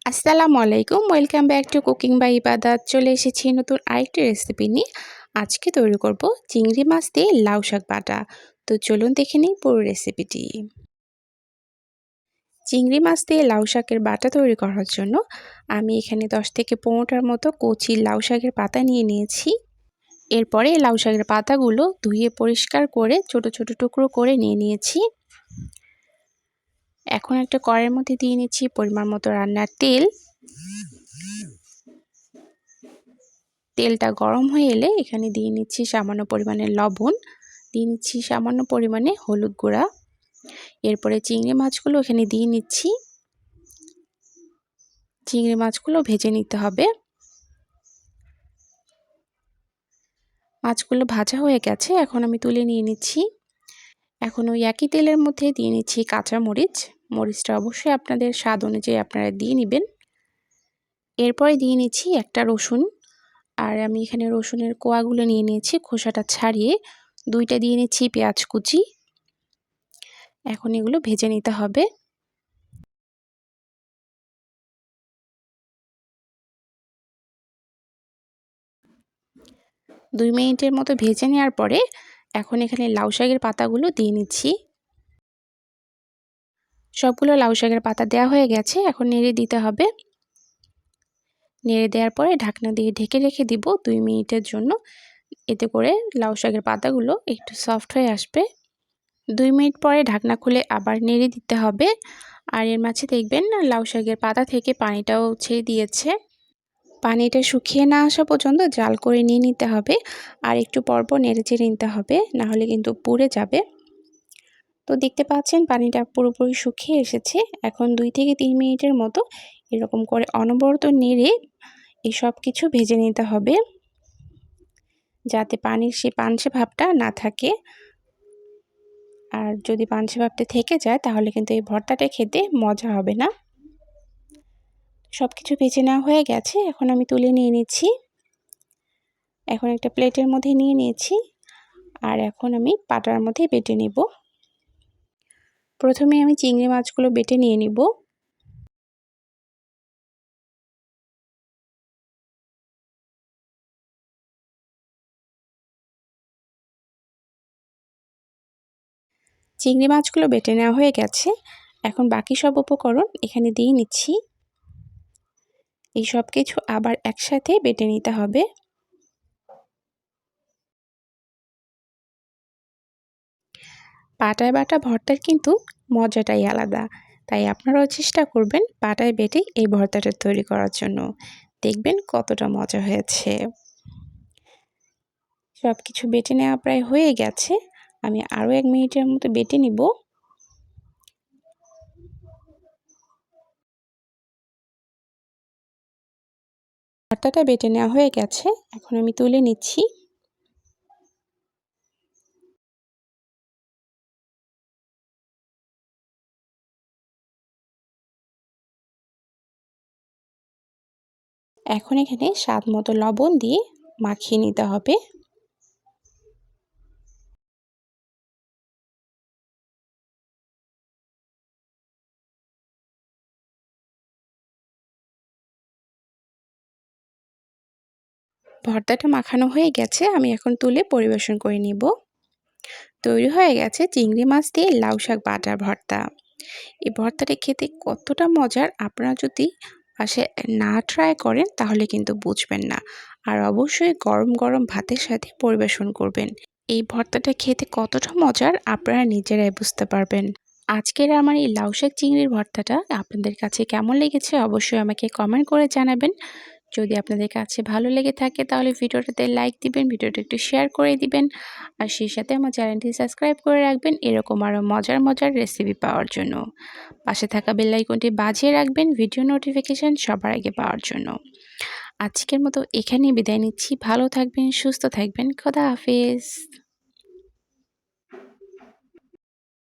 আসসালামু আলাইকুম, welcome back to cooking by Ibadat. চলে এসেছি নতুন আরেকটি রেসিপি নিয়ে। আজকে তৈরি করব চিংড়ি মাছ দিয়ে লাউ শাক বাটা। তো চলুন দেখে নিই পুরো রেসিপিটি। চিংড়ি মাছ দিয়ে লাউ শাকের বাটা তৈরি করার জন্য আমি এখানে 10 থেকে 15টার মতো কচি লাউ শাকের পাতা নিয়ে নিয়েছি। এরপরে লাউ শাকের পাতাগুলো ধুয়ে পরিষ্কার করে ছোট ছোট টুকরো করে নিয়েছি। এখন একটা কড়াইয়ের মধ্যে দিয়ে নিচ্ছি পরিমাণ মতো রান্নার তেল। তেলটা গরম হয়ে এলে এখানে দিয়ে নিচ্ছি সামান্য পরিমাণে লবণ, দিয়ে নিচ্ছি সামান্য পরিমাণে হলুদ গুঁড়া। এরপরে চিংড়ি মাছগুলো এখানে দিয়ে নিচ্ছি। চিংড়ি মাছগুলো ভেজে নিতে হবে। মাছগুলো ভাজা হয়ে গেছে, এখন আমি তুলে নিয়ে নিচ্ছি। এখন ওই একই তেলের মধ্যে দিয়ে নিচ্ছি কাঁচা মরিচ। মরিচটা অবশ্যই আপনাদের স্বাদ অনুযায়ী আপনারা দিয়ে নেবেন। এরপরে দিয়ে নিচ্ছি একটা রসুন, আর আমি এখানে রসুনের কোয়াগুলো নিয়ে নিয়েছি খোসাটা ছাড়িয়ে। 2টা দিয়ে নিচ্ছি পেঁয়াজ কুচি। এখন এগুলো ভেজে নিতে হবে। 2 মিনিটের মতো ভেজে নেওয়ার পরে এখন এখানে লাউ শাকের পাতাগুলো দিয়ে নিচ্ছি। সবগুলো লাউ শাকের পাতা দেওয়া হয়ে গেছে, এখন নেড়ে দিতে হবে। নেড়ে দেওয়ার পরে ঢাকনা দিয়ে ঢেকে রেখে দিব 2 মিনিটের জন্য। এতে করে লাউ শাকের পাতাগুলো একটু সফট হয়ে আসবে। 2 মিনিট পরে ঢাকনা খুলে আবার নেড়ে দিতে হবে। আর এর মাঝে দেখবেন লাউ শাকের পাতা থেকে পানিটাও ছেড়ে দিয়েছে। পানিটা শুকিয়ে না আসা পর্যন্ত জাল করে নিয়ে নিতে হবে, আর একটু পরপর নেড়ে চেড়ে নিতে হবে, না হলে কিন্তু পুড়ে যাবে। তো দেখতে পাচ্ছেন পানিটা পুরোপুরি শুকিয়ে এসেছে। এখন 2 থেকে 3 মিনিটের মতো এরকম করে অনবরত নেড়ে এই সব কিছু ভেজে নিতে হবে, যাতে পানির সেই পানসে ভাবটা না থাকে। আর যদি পানসে ভাবটা থেকে যায় তাহলে কিন্তু এই ভর্তাটা খেতে মজা হবে না। সব কিছু ভেজে নেওয়া হয়ে গেছে, এখন আমি তুলে নিয়ে নিচ্ছি। এখন একটা প্লেটের মধ্যে নিয়ে নিয়েছি, আর এখন আমি পাটার মধ্যে বেটে নেব। প্রথমে আমি চিংড়ি মাছগুলো বেটে নিয়ে নিব। চিংড়ি মাছগুলো বেটে নেওয়া হয়ে গেছে, এখন বাকি সব উপকরণ এখানে দিয়ে নিচ্ছি। এই সব কিছু আবার একসাথে বেটে নিতে হবে। পাটায় বাটা ভর্তার কিন্তু মজাটাই আলাদা, তাই আপনারাও চেষ্টা করবেন পাটায় বেটে এই ভর্তাটা তৈরি করার জন্য। দেখবেন কতটা মজা হয়েছে। সব কিছু বেটে নেওয়া প্রায় হয়ে গেছে, আমি আরও 1 মিনিটের মতো বেটে নিব। ভর্তাটা বেটে নেওয়া হয়ে গেছে, এখন আমি তুলে নিচ্ছি। এখন এখানে স্বাদ মতো লবণ দিয়ে মাখিয়ে নিতে হবে। ভর্তাটা মাখানো হয়ে গেছে, আমি এখন তুলে পরিবেশন করে নিব। তৈরি হয়ে গেছে চিংড়ি মাছ দিয়ে লাউ শাক বাটার ভর্তা। এই ভর্তাটা খেতে কতটা মজার আপনারা যদি বাসায় না ট্রাই করেন তাহলে কিন্তু বুঝবেন না। আর অবশ্যই গরম গরম ভাতের সাথে পরিবেশন করবেন। এই ভর্তাটা খেতে কতটা মজার আপনারা নিজেরাই বুঝতে পারবেন। আজকের আমার এই লাউ শাক চিংড়ির ভর্তাটা আপনাদের কাছে কেমন লেগেছে অবশ্যই আমাকে কমেন্ট করে জানাবেন। যদি আপনাদের কাছে ভালো লেগে থাকে তাহলে ভিডিওটাতে লাইক দিবেন, ভিডিওটা একটু শেয়ার করে দিবেন, আর সেই সাথে আমার চ্যানেলটি সাবস্ক্রাইব করে রাখবেন এরকম আরও মজার মজার রেসিপি পাওয়ার জন্য। পাশে থাকা বেল আইকনটি বাজিয়ে রাখবেন ভিডিও নোটিফিকেশান সবার আগে পাওয়ার জন্য। আজকের মতো এখানেই বিদায় নিচ্ছি। ভালো থাকবেন, সুস্থ থাকবেন। খোদা হাফেজ।